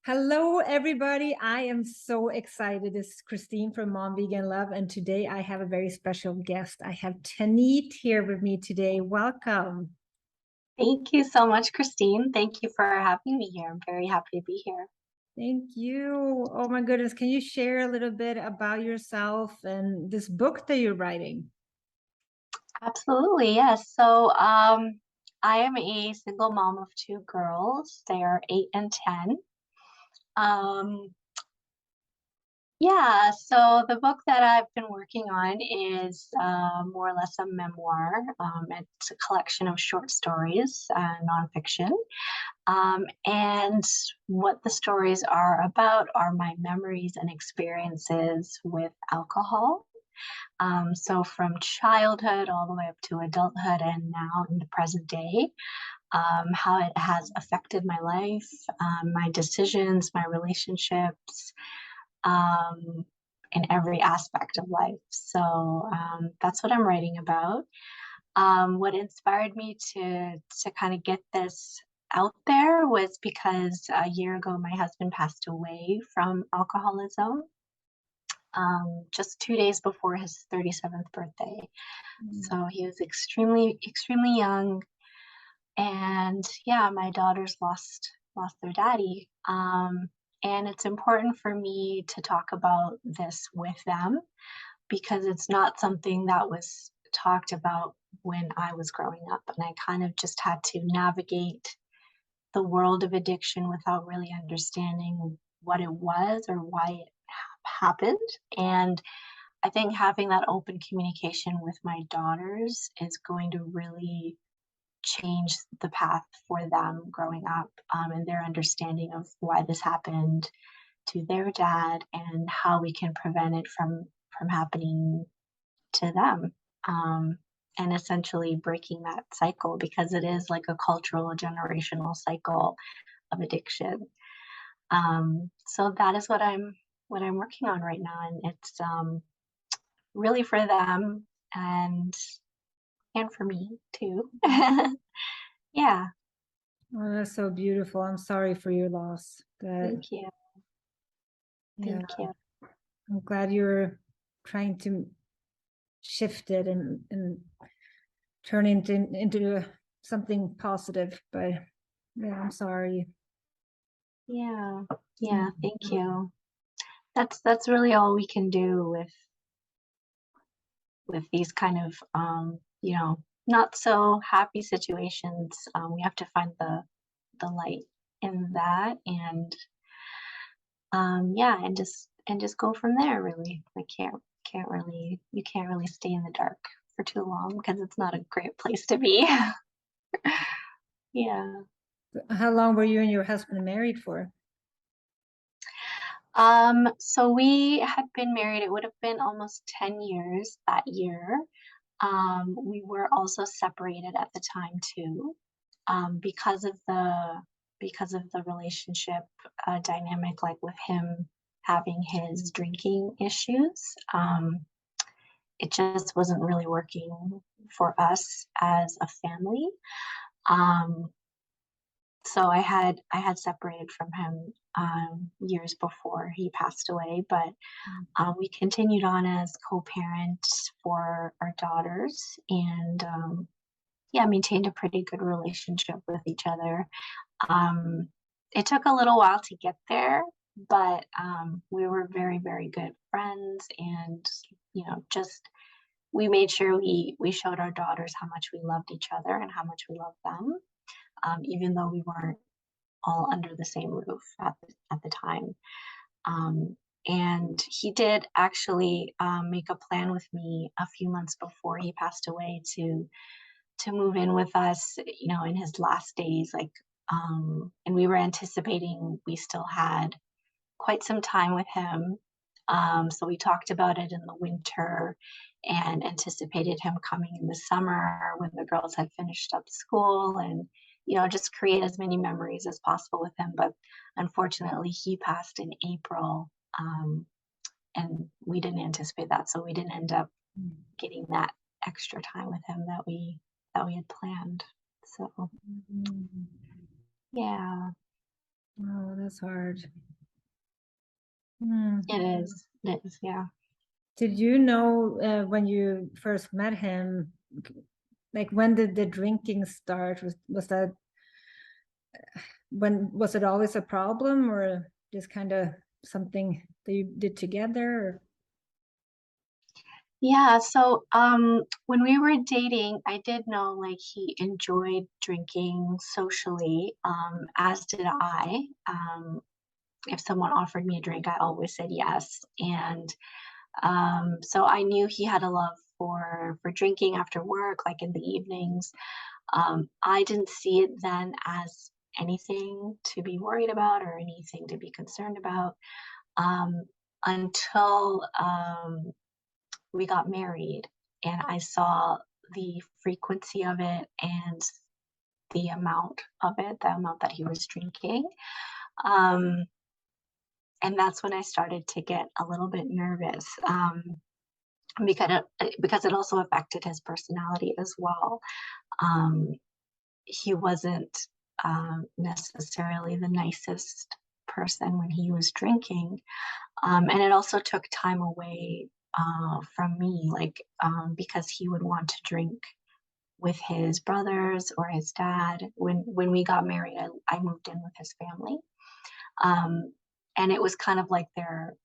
Hello, everybody. I am so excited. This is Kristine from Mom Vegan Love, and today I have a very special guest. I have Taneet here with me today. Welcome. Thank you so much, Christine. Thank you for having me here. I'm very happy to be here. Thank you. Oh my goodness. Can you share a little bit about yourself and this book that you're writing? Absolutely, yes. I am a single mom of two girls. They are 8 and 10. Um, so the book that I've been working on is more or less a memoir. It's a collection of short stories, nonfiction. And what the stories are about are my memories and experiences with alcohol. So from childhood all the way up to adulthood and now in the present day, how it has affected my life, my decisions, my relationships, um, in every aspect of life. So that's what I'm writing about. What inspired me to kind of get this out there was because a year ago my husband passed away from alcoholism, just 2 days before his 37th birthday. Mm. So he was extremely young, and yeah, my daughters lost their daddy. And it's important for me to talk about this with them because it's not something that was talked about when I was growing up, and I kind of just had to navigate the world of addiction without really understanding what it was or why it happened. And I think having that open communication with my daughters is going to really change the path for them growing up, and their understanding of why this happened to their dad and how we can prevent it from happening to them. And essentially breaking that cycle because it is like a cultural, generational cycle of addiction. So that is what I'm working on right now, and it's really for them and for me too. Yeah, Oh, that's so beautiful. I'm sorry for your loss. thank you. Yeah, Thank you. I'm glad you're trying to shift it and turn into something positive. But yeah, I'm sorry. Yeah. Yeah, thank you. That's really all we can do with these kind of not so happy situations. We have to find the light in that, and yeah, and just go from there really. I can't really you can't really stay in the dark for too long because it's not a great place to be. Yeah. How long were you and your husband married for? So we had been married, it would have been almost 10 years that year. We were also separated at the time too, because of the relationship dynamic, like with him having his drinking issues. It just wasn't really working for us as a family. Um, so I had separated from him years before he passed away, but we continued on as co-parents for our daughters, and yeah, maintained a pretty good relationship with each other. Um, it took a little while to get there, but we were very good friends, and just we made sure we showed our daughters how much we loved each other and how much we loved them, even though we weren't all under the same roof at the time. Um, and he did actually make a plan with me a few months before he passed away to move in with us, in his last days. And we were anticipating we still had quite some time with him. So we talked about it in the winter and anticipated him coming in the summer when the girls had finished up school, and just create as many memories as possible with him. But unfortunately, he passed in April, and we didn't anticipate that, so we didn't end up getting that extra time with him that we had planned. So Mhm. yeah. Oh, that's hard. Hmm. It is, yeah. Did you know when you first met him, like when did the drinking start? Was that when was it always a problem or just kind of something that you did together? Yeah, so when we were dating, I did know like he enjoyed drinking socially, as did I. If someone offered me a drink, I always said yes. And so I knew he had a love for drinking after work, like in the evenings. I didn't see it then as anything to be worried about or anything to be concerned about, um, until we got married and I saw the frequency of it and the amount of it, the amount that he was drinking. Um, and that's when I started to get a little bit nervous, because it also affected his personality as well. Um, he wasn't necessarily the nicest person when he was drinking. And it also took time away from me, like because he would want to drink with his brothers or his dad. When we got married, I moved in with his family, um, and it was kind of like their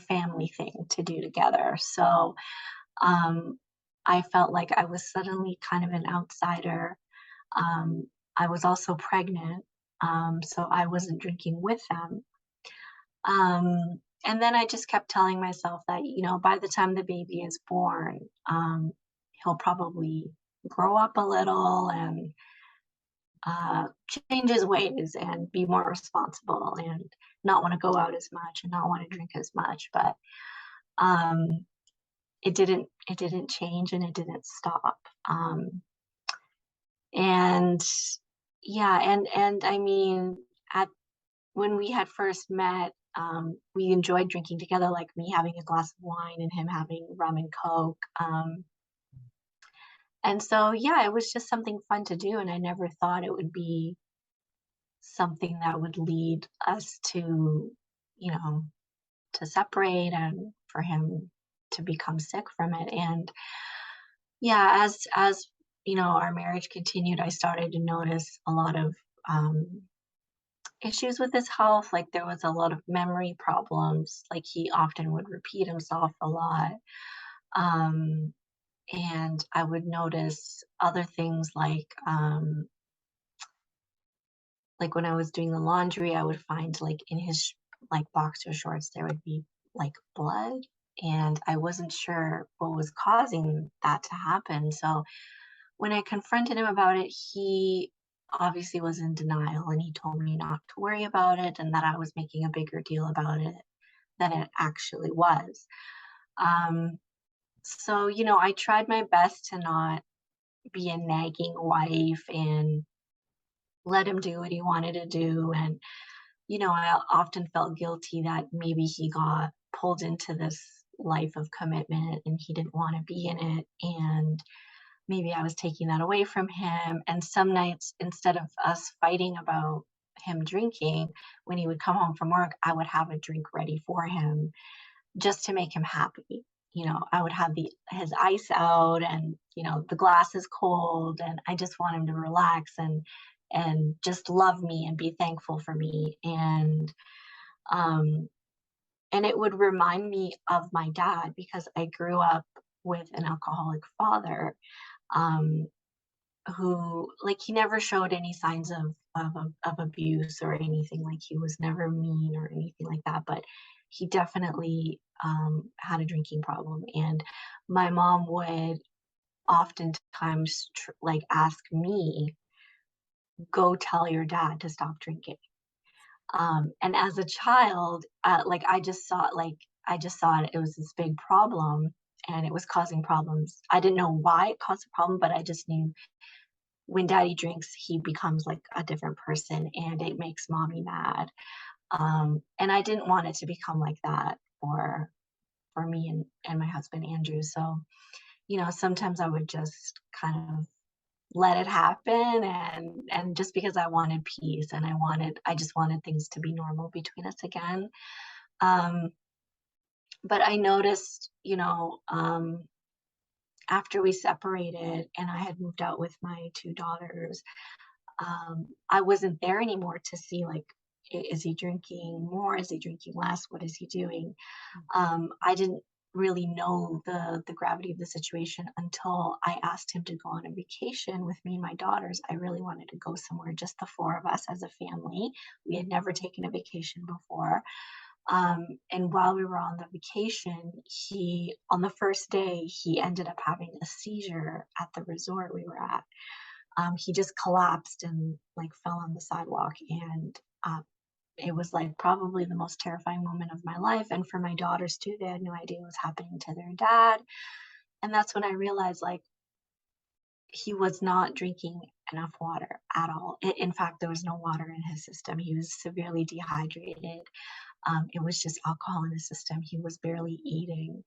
family thing to do together. So um, I felt like I was suddenly kind of an outsider. I was also pregnant, so I wasn't drinking with them. And then I just kept telling myself that, by the time the baby is born, he'll probably grow up a little and change his ways and be more responsible and not want to go out as much and not want to drink as much. But um, it didn't change and it didn't stop. And yeah, and I mean, at when we had first met, we enjoyed drinking together, like me having a glass of wine and him having rum and coke. And so, yeah, it was just something fun to do, and I never thought it would be something that would lead us to, you know, to separate and for him to become sick from it. And yeah, as our marriage continued, I started to notice a lot of issues with his health. Like there was a lot of memory problems. Like he often would repeat himself a lot. Um, and I would notice other things like when I was doing the laundry, I would find like in his like boxer shorts there would be like blood, and I wasn't sure what was causing that to happen. So when I confronted him about it, he obviously was in denial and he told me not to worry about it and that I was making a bigger deal about it than it actually was. Um, so, I tried my best to not be a nagging wife and let him do what he wanted to do. And, I often felt guilty that maybe he got pulled into this life of commitment and he didn't want to be in it. And maybe I was taking that away from him. And some nights, instead of us fighting about him drinking, when he would come home from work, I would have a drink ready for him just to make him happy. I would have his ice out and, the glass is cold and I just want him to relax and just love me and be thankful for me. Um and it would remind me of my dad because I grew up with an alcoholic father, um who like he never showed any signs of abuse or anything. Like he was never mean or anything like that, but he definitely had a drinking problem. And my mom would oftentimes like ask me, go tell your dad to stop drinking. And as a child, like I just saw it was this big problem and it was causing problems. I didn't know why it caused a problem, but I just knew when daddy drinks, he becomes like a different person and it makes mommy mad. And I didn't want it to become like that for me and my husband Andrew. So, sometimes I would just kind of let it happen, and just because I wanted peace and I just wanted things to be normal between us again. Um, but I noticed, after we separated and I had moved out with my 2 daughters, I wasn't there anymore to see, like, is he drinking more? Is he drinking less? What is he doing? I didn't really know the gravity of the situation until I asked him to go on a vacation with me and my daughters. I really wanted to go somewhere, just the 4 of us as a family. We had never taken a vacation before. And while we were on the vacation, on the first day, he ended up having a seizure at the resort we were at. He just collapsed and like fell on the sidewalk. And it was like probably the most terrifying moment of my life. And for my daughters too, they had no idea what was happening to their dad. And that's when I realized, like, he was not drinking enough water at all. In fact, there was no water in his system. He was severely dehydrated. It was just alcohol in his system. He was barely eating.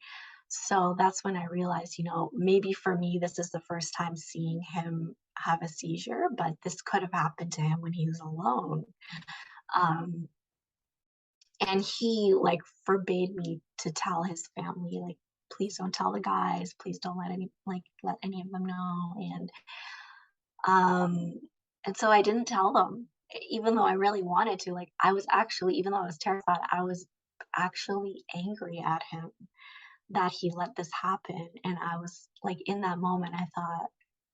So that's when I realized, maybe for me, this is the first time seeing him have a seizure, but this could have happened to him when he was alone. Um, and he like forbade me to tell his family, like, please don't tell the guys, please don't let any of them know. Um, and so I didn't tell them, even though I really wanted to. Like, I was actually, even though I was terrified, I was actually angry at him that he let this happen. And I was like, in that moment, I thought,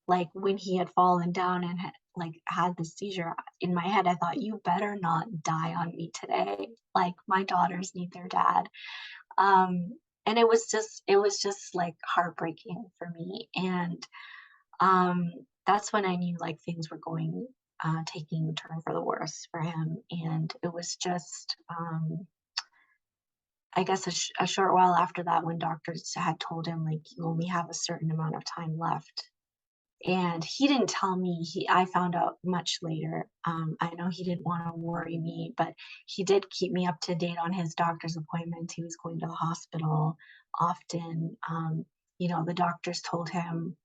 like, when he had fallen down and had the seizure, in my head, I thought, you better not die on me today. Like, my daughters need their dad. And it was just like heartbreaking for me. And um, that's when I knew like things were taking a turn for the worse for him. And it was just, I guess, a short while after that when doctors had told him, like, you only have a certain amount of time left. And he didn't tell me. I found out much later. I know he didn't want to worry me, but he did keep me up to date on his doctor's appointments. He was going to the hospital often. The doctors told him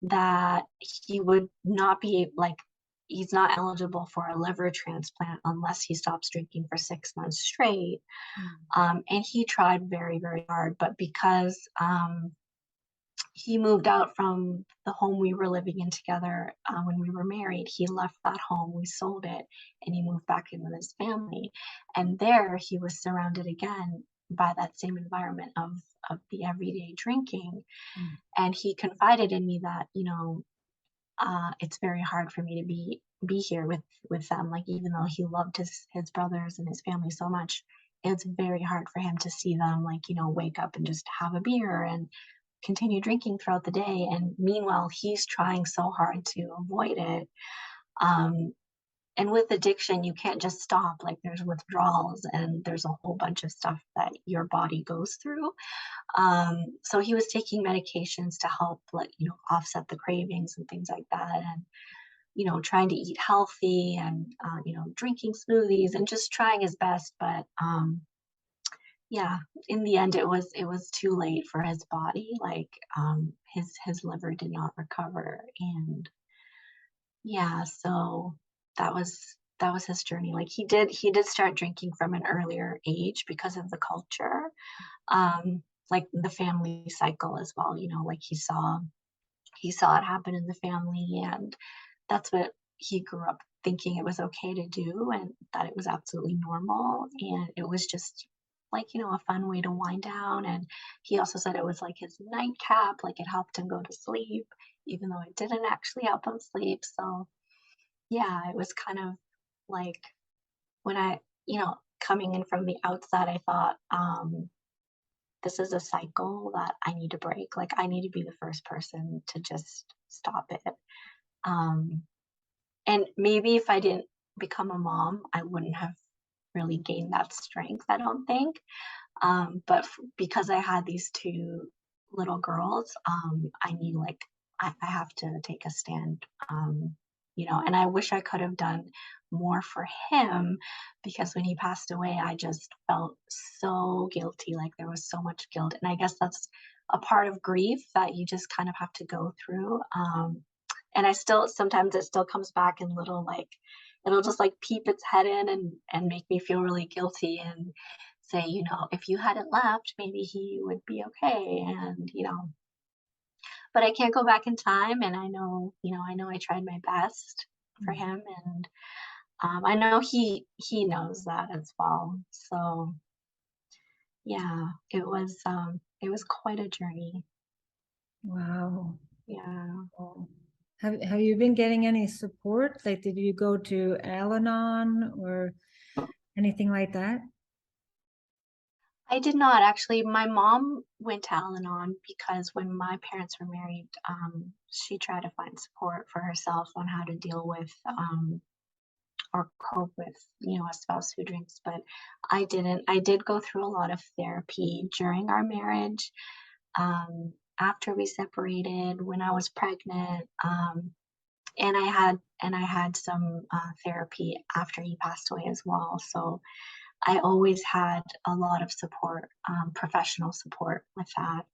that he would not be like he's not eligible for a liver transplant unless he stops drinking for 6 months straight. And he tried very, very hard, but because he moved out from the home we were living in together when we were married, he left that home, we sold it, and he moved back in with his family. And there he was surrounded again by that same environment of the everyday drinking. And he confided in me that, it's very hard for me to be here with them. Like, even though he loved his brothers and his family so much, it's very hard for him to see them, like, wake up and just have a beer and continue drinking throughout the day. And meanwhile, he's trying so hard to avoid it. Um, and with addiction, you can't just stop. Like, there's withdrawals and there's a whole bunch of stuff that your body goes through. So he was taking medications to help, like, offset the cravings and things like that. And, trying to eat healthy and, drinking smoothies and just trying his best. But, yeah, in the end, it was too late for his body. Like, his liver did not recover. And yeah, so that was his journey. Like, he did start drinking from an earlier age because of the culture, like the family cycle as well. Like, he saw it happen in the family, and that's what he grew up thinking it was okay to do, and that it was absolutely normal, and it was just like, a fun way to wind down. And he also said it was like his nightcap, like it helped him go to sleep, even though it didn't actually help him sleep. So yeah, it was kind of like, when coming in from the outside, I thought, this is a cycle that I need to break. Like, I need to be the first person to just stop it. Um, and maybe if I didn't become a mom, I wouldn't have really gained that strength, I don't think. But because I had these two little girls, I knew, like, I have to take a stand. And I wish I could have done more for him, because when he passed away, I just felt so guilty. Like, there was so much guilt. And I guess that's a part of grief that you just kind of have to go through. and I still sometimes it still comes back in little, like it'll just, like, peep its head in and make me feel really guilty and say, "If you hadn't left, maybe he would be okay," but I can't go back in time, and I know I tried my best for Mm. him, and, I know he knows that as well. So, yeah, it was quite a journey. Wow. Yeah. Wow. Have you been getting any support? Like, did you go to Al-Anon or anything like that? I did not actually. My mom went to Al-Anon because when my parents were married, she tried to find support for herself on how to deal with or cope with, a spouse who drinks. But I didn't. I did go through a lot of therapy during our marriage, after we separated, when I was pregnant, and I had some therapy after he passed away as well. So I always had a lot of support, professional support with that.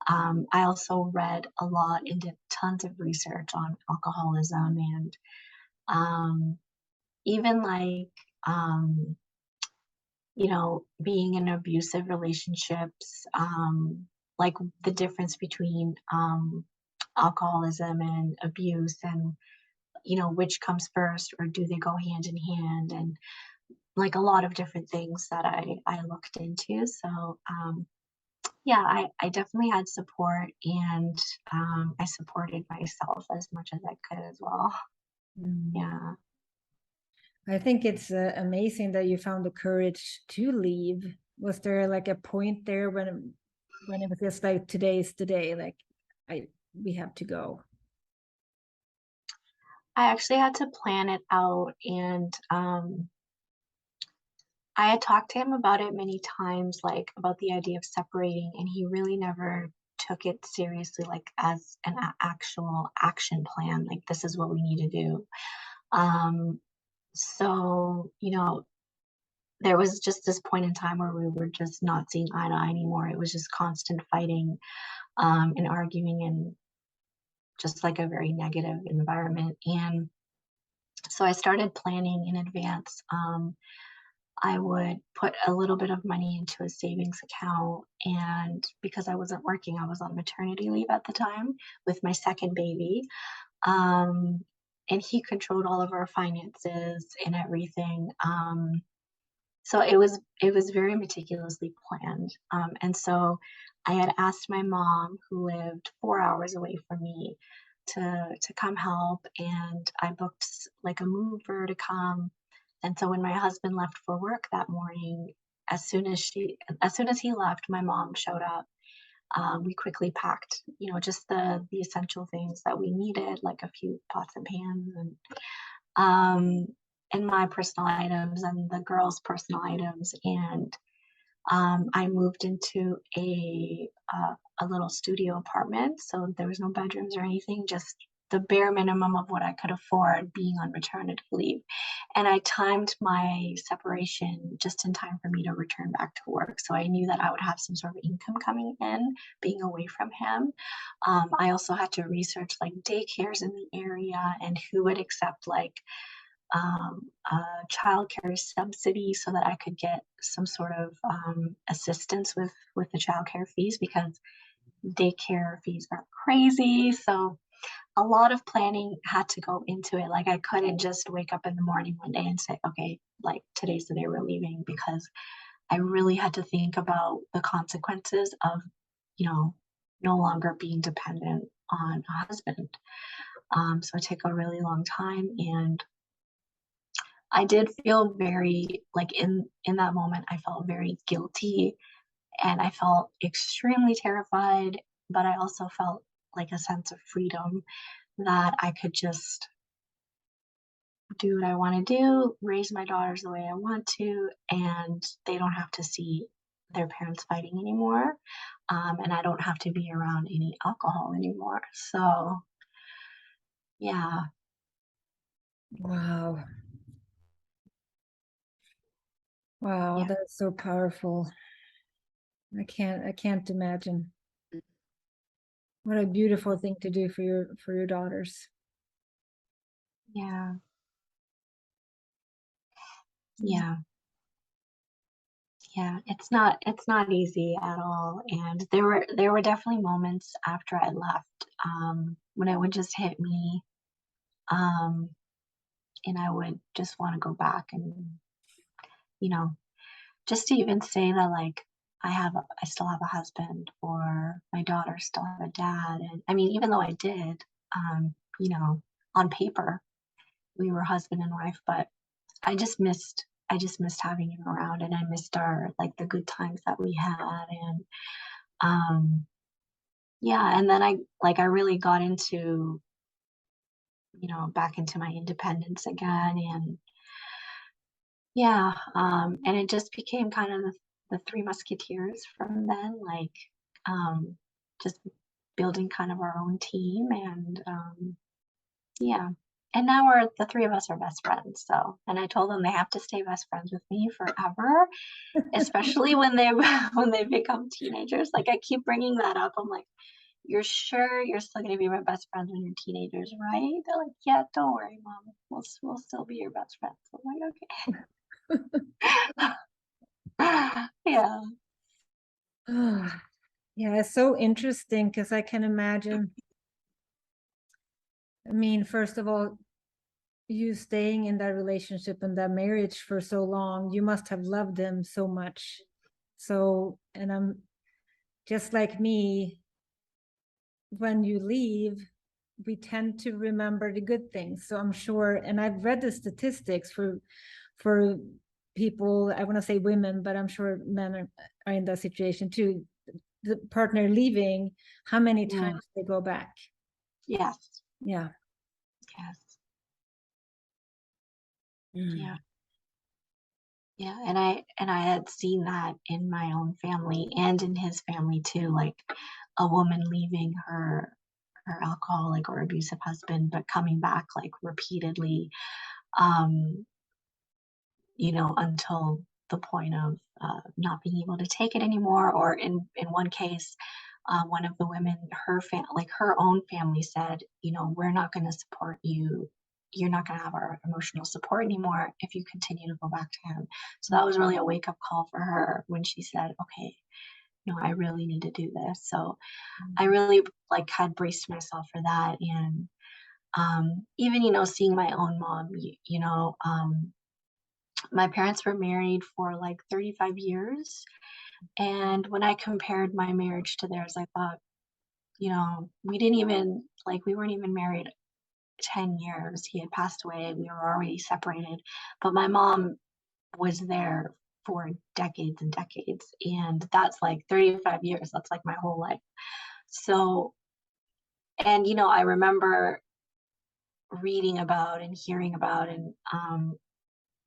I also read a lot and did tons of research on alcoholism and um, even like, um, being in abusive relationships, like the difference between alcoholism and abuse and, which comes first or do they go hand in hand and like a lot of different things that I looked into. So yeah, I definitely had support and I supported myself as much as I could as well. Mm. Yeah. I think it's amazing that you found the courage to leave. Was there like a point there when it was just like today's the day, like I we have to go? I actually had to plan it out and I had talked to him about it many times, like about the idea of separating, and he really never took it seriously, like as an actual action plan. Like, this is what we need to do. Um, so, there was just this point in time where we were just not seeing eye to eye anymore. It was just constant fighting, and arguing and just like a very negative environment. And so I started planning in advance. I would put a little bit of money into a savings account. And because I wasn't working, I was on maternity leave at the time with my second baby. Um, and he controlled all of our finances and everything. So it was very meticulously planned. And so I had asked my mom, who lived 4 hours away from me, to come help, and I booked like a mover to come. And so when my husband left for work that morning, as soon as he left, my mom showed up. We quickly packed, just the essential things that we needed, like a few pots and pans um, and my personal items and the girls' personal items. And I moved into a little studio apartment, so there was no bedrooms or anything, just the bare minimum of what I could afford being on maternity leave. And I timed my separation just in time for me to return back to work. So I knew that I would have some sort of income coming in being away from him. I also had to research like daycares in the area and who would accept like a childcare subsidy so that I could get some sort of assistance with the childcare fees because daycare fees are crazy. So a lot of planning had to go into it. Like I couldn't just wake up in the morning one day and say, okay, like today's the day we're leaving because I really had to think about the consequences of, you know, no longer being dependent on a husband. So it took a really long time and I did feel very like in that moment I felt very guilty and I felt extremely terrified, but I also felt like a sense of freedom that I could just do what I want to do, raise my daughters the way I want to, and they don't have to see their parents fighting anymore. And I don't have to be around any alcohol anymore. So, yeah, Wow. Wow, yeah. that's so powerful. I can't imagine. What a beautiful thing to do for your daughters. Yeah. Mm. Yeah. Yeah, it's not easy at all, and there were definitely moments after I left, when it would just hit me, um, and I would just wanna go back and, you know, just to even say that, like, I still have a husband, or my daughter still have a dad, and I mean, even though I did, you know, on paper, we were husband and wife, but I just missed having him around, and I missed our like, the good times that we had, and, um, yeah, and then I really got into, back into my independence again, and yeah, and it just became kind of the Three Musketeers from then, like, um, just building kind of our own team, and, yeah. And now the 3 of us are best friends, so and I told them they have to stay best friends with me forever, especially when they when they become teenagers. Like, I keep bringing that up. I'm like, "You're sure you're still gonna be my best friends when you're teenagers, right?" They're like, "Yeah, don't worry, mom. We'll still be your best friends." I'm like, "Okay." Yeah. Yeah, it's so interesting because I can imagine. I mean, first of all, you staying in that relationship and that marriage for so long, you must have loved them so much. So, and I'm just like me, when you leave, we tend to remember the good things. So I'm sure, and I've read the statistics for people, I want to say women, but I'm sure men are in that situation too. The partner leaving, how many Mm, times they go back? yes, Yeah. yes, yeah. Mm. Yeah, and I had seen that in my own family and in his family too, like a woman leaving her alcoholic or abusive husband, but coming back like repeatedly, um, until the point of not being able to take it anymore. Or in one case, one of the women, like her own family said, we're not going to support you. You're not going to have our emotional support anymore if you continue to go back to him. So that was really a wake up call for her when she said, okay, I really need to do this. So I really like had braced myself for that. And even, seeing my own mom, my parents were married for like 35 years. And when I compared my marriage to theirs, I thought, we weren't even married 10 years. He had passed away. We were already separated. But my mom was there for decades and decades. And that's like 35 years. That's like my whole life. So, and, I remember reading about and hearing about, and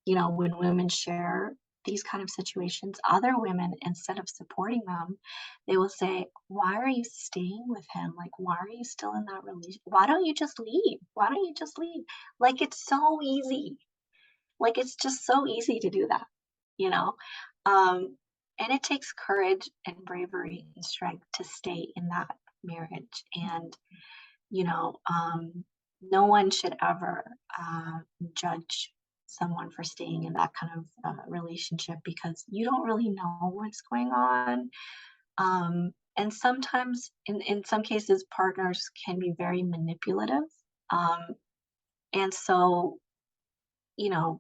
when women share these kind of situations, other women, instead of supporting them, they will say, why are you staying with him? Like, why are you still in that relationship? Why don't you just leave? Why don't you just leave? Like, it's so easy. Like, it's just so easy to do that, you know? Um, and it takes courage and bravery and strength to stay in that marriage. And, you know, um, no one should ever judge someone for staying in that kind of relationship, because you don't really know what's going on. And sometimes, in some cases, partners can be very manipulative. Um, and so, you know,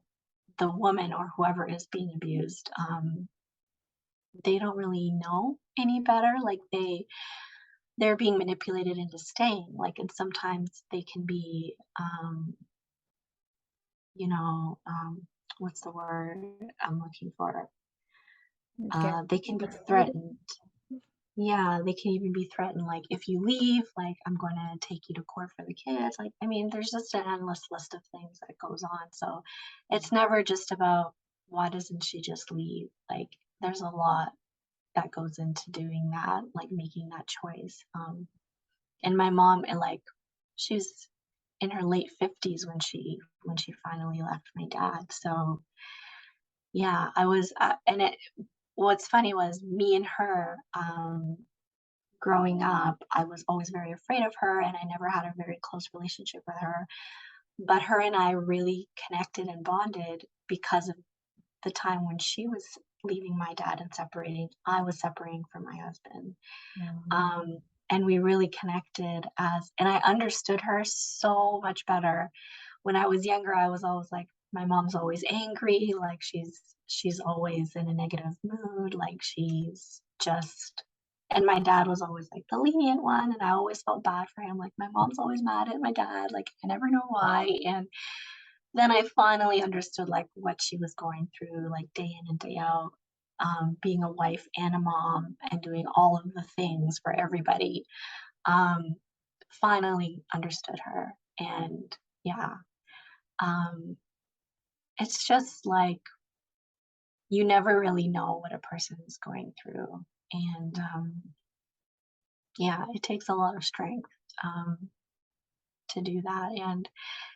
the woman or whoever is being abused, they don't really know any better. Like, they're being manipulated into staying. Like, and sometimes they can be, you know, what's the word I'm looking for? Okay. They can be threatened. Yeah, they can even be threatened. Like, if you leave, like, I'm going to take you to court for the kids. Like, I mean, there's just an endless list of things that goes on. So it's never just about why doesn't she just leave? Like, there's a lot that goes into doing that, like making that choice. And my mom, and like, she was in her late 50s when she finally left my dad. So yeah, I was, and it. What's funny was me and her. Growing up, I was always very afraid of her, and I never had a very close relationship with her. but her and I really connected and bonded because of the time when she was leaving my dad and separating. I was separating from my husband. Mhm. Um, and we really connected and I understood her so much better. When I was younger, I was always like, my mom's always angry, like she's always in a negative mood, like she's just and my dad was always like the lenient one, and I always felt bad for him. Like my mom's always mad at my dad, like I never know why. And then I finally understood like what she was going through, like day in and day out, being a wife and a mom and doing all of the things for everybody. Um, Finally understood her. And yeah, um, it's just like you never really know what a person is going through. And yeah, it takes a lot of strength to do that. And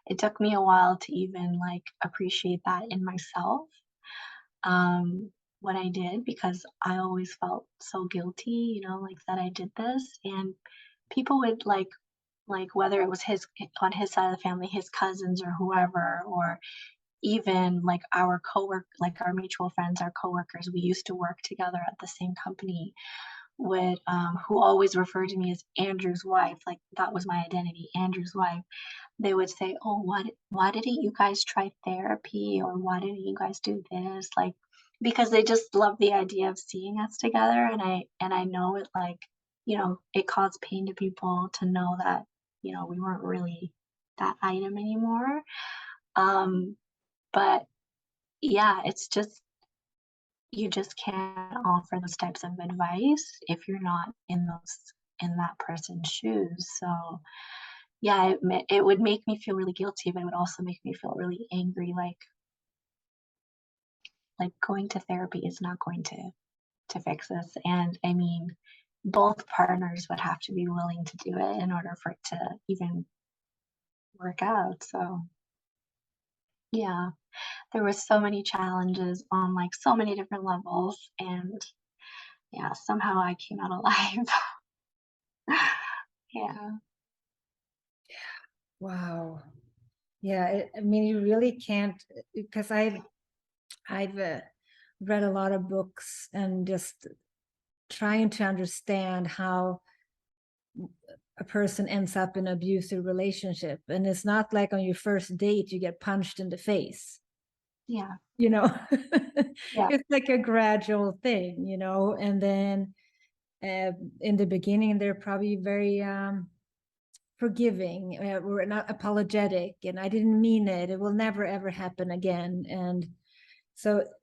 it took me a while to even like appreciate that in myself, what I did, because I always felt so guilty, like that I did this. And people would like whether it was his on his side of the family, his cousins or whoever, or even like our mutual friends, our coworkers, we used to work together at the same company, would who always referred to me as Andrew's wife, like that was my identity, Andrew's wife. They would say, "Oh, why didn't you guys try therapy, or why didn't you guys do this?" Like, because they just love the idea of seeing us together, and I know it, like, it caused pain to people to know that, we weren't really that item anymore. Um, but yeah, it's just you just can't offer those types of advice if you're not in that person's shoes. So yeah, it would make me feel really guilty, but it would also make me feel really angry, like going to therapy is not going to fix this. And I mean, both partners would have to be willing to do it in order for it to even work out. So yeah, there were so many challenges on like so many different levels, and yeah, somehow I came out alive. Yeah. Wow. Yeah, I mean, you really can't, because I've read a lot of books and just trying to understand how a person ends up in an abusive relationship. And it's not like on your first date you get punched in the face, Yeah. you know. Yeah. It's like a gradual thing, and then in the beginning they're probably very forgiving, we're not apologetic, and I didn't mean it, it will never ever happen again. And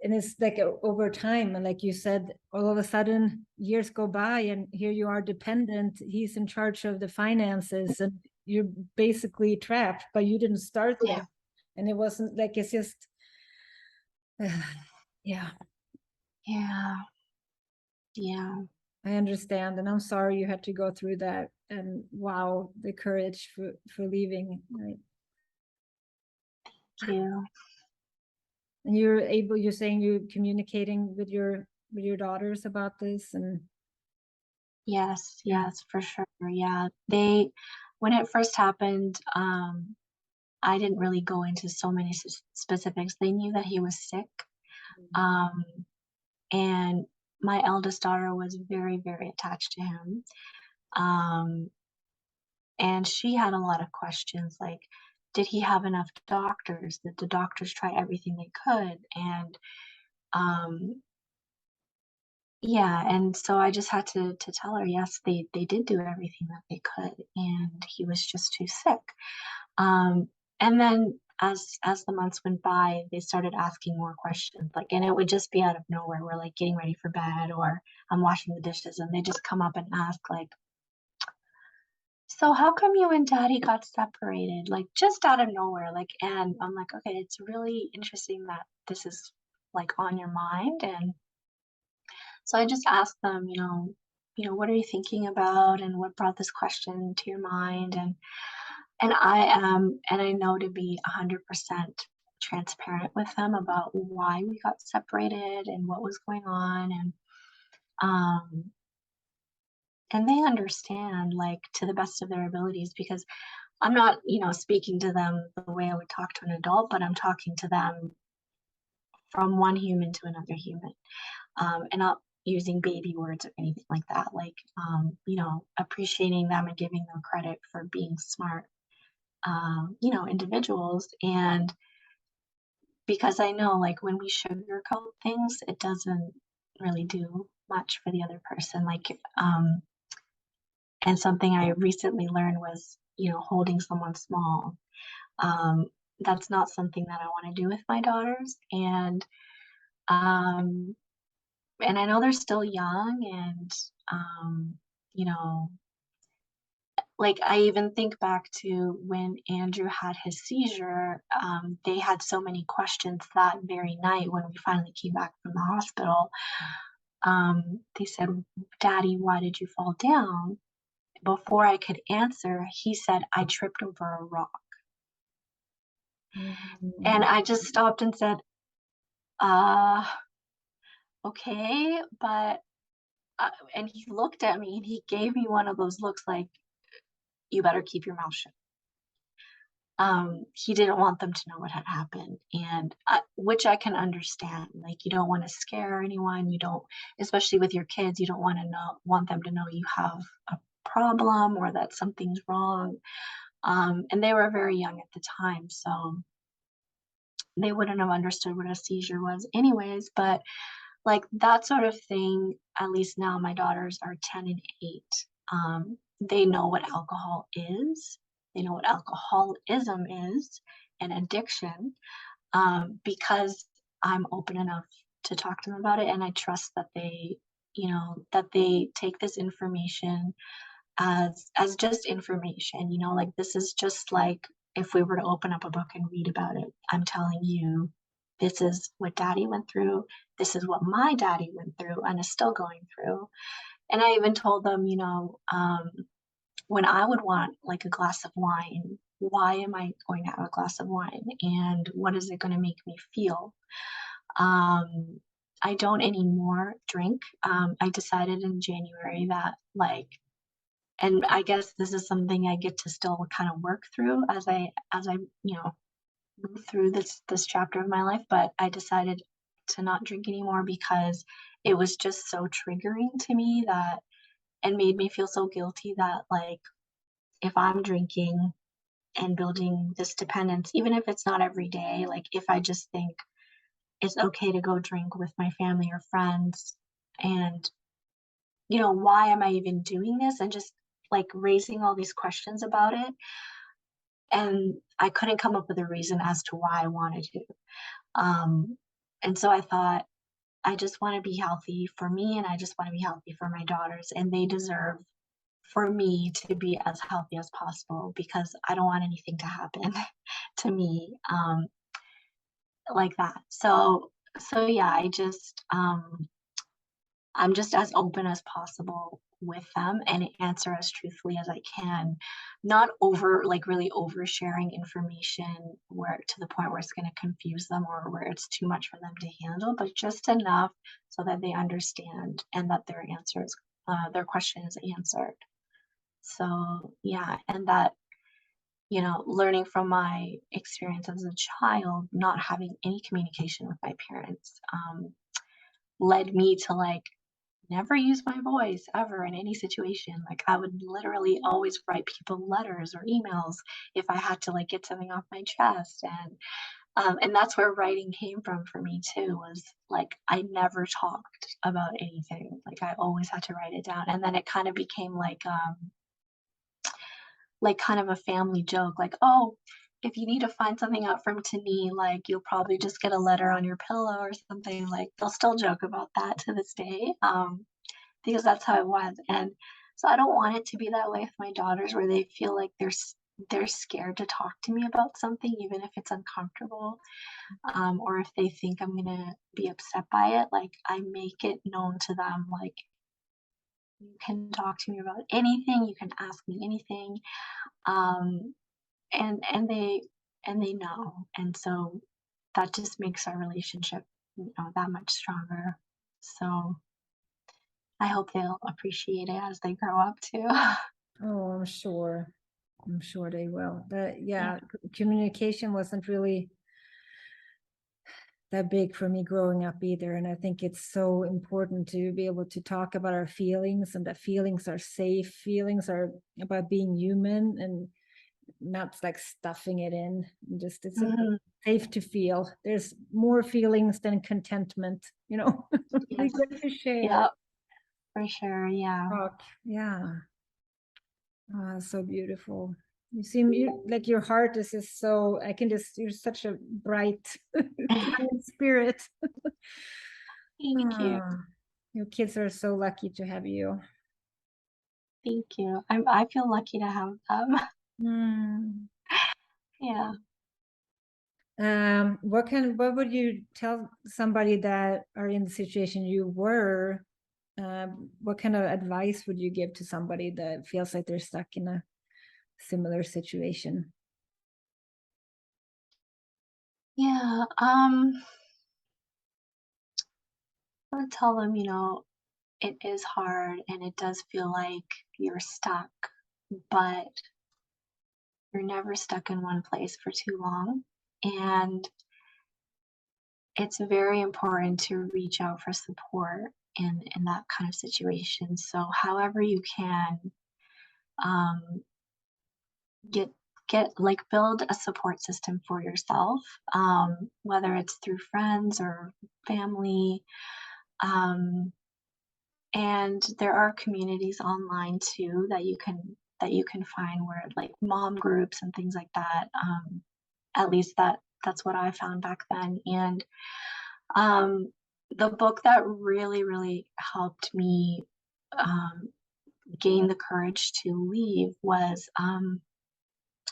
it's like over time, and like you said, all of a sudden years go by and here you are dependent, he's in charge of the finances, and you're basically trapped, but you didn't start Yeah. that. And it wasn't like, it's just yeah, Yeah. Yeah. I understand, and I'm sorry you had to go through that. And wow, the courage for leaving, right? Thank you. And you're saying you're communicating with your daughters about this, and Yes, yeah. yes, for sure. Yeah. When it first happened, I didn't really go into so many specifics. They knew that he was sick. Um, and my eldest daughter was very, very attached to him. Um, and she had a lot of questions like, did he have enough doctors? Did the doctors try everything they could? And um, yeah, and so I just had to tell her, yes, they did do everything that they could, and he was just too sick. Um, and then as the months went by, they started asking more questions, like, and it would just be out of nowhere. We're like getting ready for bed, or I'm washing the dishes, and they just come up and ask, like, so how come you and daddy got separated? Like just out of nowhere. Like, and I'm like, okay, it's really interesting that this is like on your mind. And so I just asked them, what are you thinking about, and what brought this question to your mind? And I know to be 100% transparent with them about why we got separated and what was going on. Um and they understand, like, to the best of their abilities, because I'm not, speaking to them the way I would talk to an adult, but I'm talking to them from one human to another human, and not using baby words or anything like that. Like, appreciating them and giving them credit for being smart, individuals. And because I know, like, when we sugarcoat things, it doesn't really do much for the other person. Like, and something I recently learned was, holding someone small. Um, that's not something that I want to do with my daughters. Um, and I know they're still young, and you know, like, I even think back to when Andrew had his seizure. They had so many questions that very night when we finally came back from the hospital. They said, "Daddy, why did you fall down?" Before I could answer, he said, "I tripped over a rock." And Mhm. I just stopped and said, uh, okay, but, and he looked at me and he gave me one of those looks like, you better keep your mouth shut. He didn't want them to know what had happened, and which I can understand. Like, you don't want to scare anyone. You don't, especially with your kids, you don't want them to know you have a problem or that something's wrong. And they were very young at the time, so they wouldn't have understood what a seizure was, anyways. But like that sort of thing, at least now my daughters are 10 and 8. They know what alcohol is. They know what alcoholism is and addiction, because I'm open enough to talk to them about it. And I trust that they take this information as just information, like this is just like if we were to open up a book and read about it. I'm telling you, this is what daddy went through. This is what my daddy went through and is still going through. And I even told them, when I would want like a glass of wine, why am I going to have a glass of wine? And what is it going to make me feel? Um, I don't anymore drink. I decided in January that, like, and I guess this is something I get to still kind of work through as I move through this chapter of my life. But I decided to not drink anymore because it was just so triggering to me, that and made me feel so guilty that, like, if I'm drinking and building this dependence, even if it's not every day, like if I just think it's okay to go drink with my family or friends, and why am I even doing this? And just like raising all these questions about it. And I couldn't come up with a reason as to why I wanted to. Um, and so I thought, I just want to be healthy for me, and I just want to be healthy for my daughters, and they deserve for me to be as healthy as possible, because I don't want anything to happen to me, like that. So yeah, I'm just as open as possible with them and answer as truthfully as I can, not like really oversharing information where to the point where it's going to confuse them or where it's too much for them to handle, but just enough so that they understand and that their question is answered. So yeah, and that, learning from my experience as a child, not having any communication with my parents, led me to, like, never use my voice ever in any situation. Like, I would literally always write people letters or emails if I had to, like, get something off my chest. And that's where writing came from for me too, was like I never talked about anything. Like, I always had to write it down. And then it kind of became like kind of a family joke, like, oh, if you need to find something out from Taneet, like, you'll probably just get a letter on your pillow or something. Like, they'll still joke about that to this day. Because that's how it was. And so I don't want it to be that way with my daughters, where they feel like they're scared to talk to me about something, even if it's uncomfortable, or if they think I'm gonna be upset by it. Like, I make it known to them, like, you can talk to me about anything, you can ask me anything, um, and they know, and so that just makes our relationship, that much stronger. So I hope they'll appreciate it as they grow up too. Oh, I'm sure. I'm sure they will. That, Yeah. yeah, communication wasn't really that big for me growing up either. And I think it's so important to be able to talk about our feelings, and that feelings are safe. Feelings are about being human and not like stuffing it in. Just it's Mhm. safe to feel. There's more feelings than contentment, you know. We Yes. get to share. Yeah, for sure. Yeah. Talk. Yeah. So beautiful. You seem like your heart is just so, I can just, you're such a bright kind spirit. Thank you. Ah, your kids are so lucky to have you. Thank you. I feel lucky to have them. Hmm. Yeah. What would you tell somebody that are in the situation you were? What kind of advice would you give to somebody that feels like they're stuck in a similar situation? Yeah. I would tell them, it is hard and it does feel like you're stuck, but you're never stuck in one place for too long. And it's very important to reach out for support in that kind of situation. So however you can, um, get like build a support system for yourself, whether it's through friends or family. Um, and there are communities online too that you can find where like mom groups and things like that. At least that's what I found back then. And um, the book that really, really helped me um, gain the courage to leave was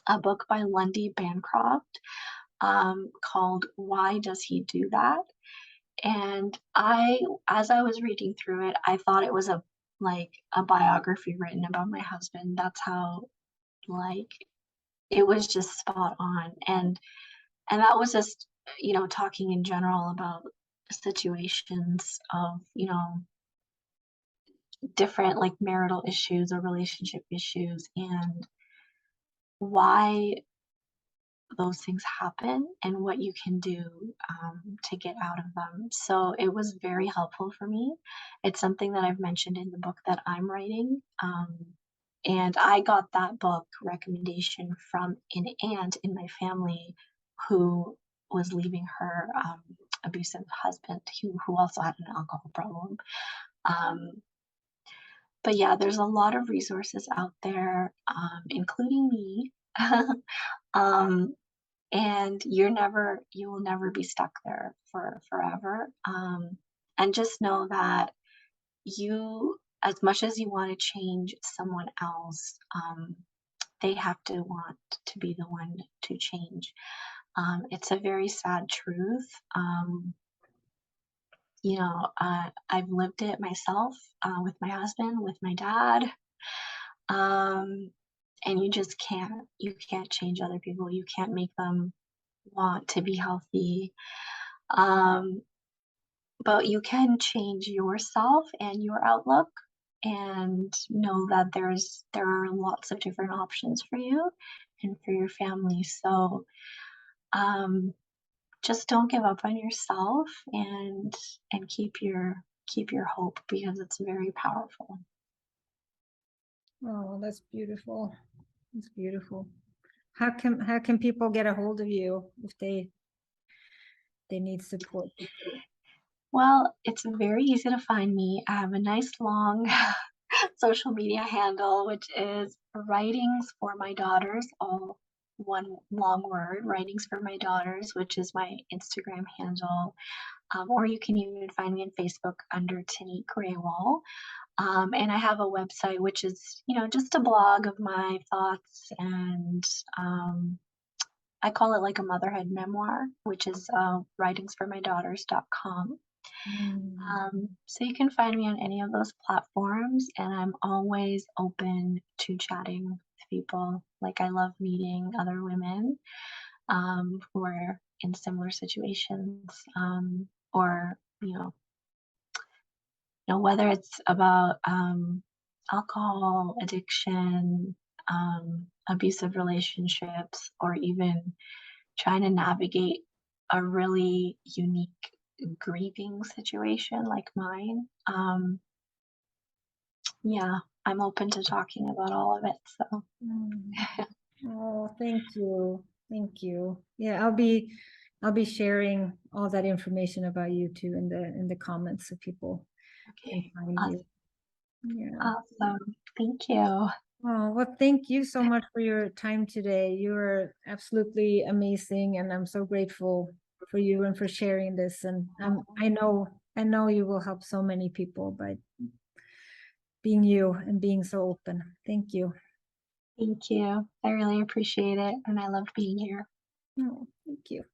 a book by Lundy Bancroft called Why Does He Do That? And as I was reading through it, I thought it was a biography written about my husband. That's how, like, it was just spot on. And that was just, talking in general about situations of, different like marital issues or relationship issues and why those things happen and what you can do to get out of them. So it was very helpful for me. It's something that I've mentioned in the book that I'm writing. And I got that book recommendation from an aunt in my family who was leaving her abusive husband who also had an alcohol problem. Um, but yeah, there's a lot of resources out there, including me. um, and you will never be stuck there for forever. And just know that as much as you want to change someone else, they have to want to be the one to change. It's a very sad truth. I've lived it myself, with my husband, with my dad. Um, and you can't change other people. You can't make them want to be healthy. Um, but you can change yourself and your outlook and know that there are lots of different options for you and for your family. So um, just don't give up on yourself and keep your hope because it's very powerful. Oh, that's beautiful. That's beautiful. How can people get a hold of you if they need support? Well, it's very easy to find me. I have a nice long social media handle, which is Writings for My Daughters, all one long word, Writings for My Daughters, which is my Instagram handle. Or you can even find me on Facebook under Taneet Grewal. And I have a website, which is, just a blog of my thoughts and I call it like a motherhood memoir, which is writingsformydaughters.com. Mm. So you can find me on any of those platforms, and I'm always open to chatting with people. Like I love meeting other women who are in similar situations, or whether it's about alcohol addiction, abusive relationships or even trying to navigate a really unique grieving situation like mine. Yeah, I'm open to talking about all of it. So, Mm. Oh, thank you. Thank you. Yeah, I'll be sharing all that information about you too in the comments so people can okay, find awesome. you. Yeah. Awesome. Thank you. Oh, well, thank you so much for your time today. You are absolutely amazing, and I'm so grateful for you and for sharing this. And I know you will help so many people by being you and being so open. Thank you. Thank you. I really appreciate it, and I love being here. Oh, thank you.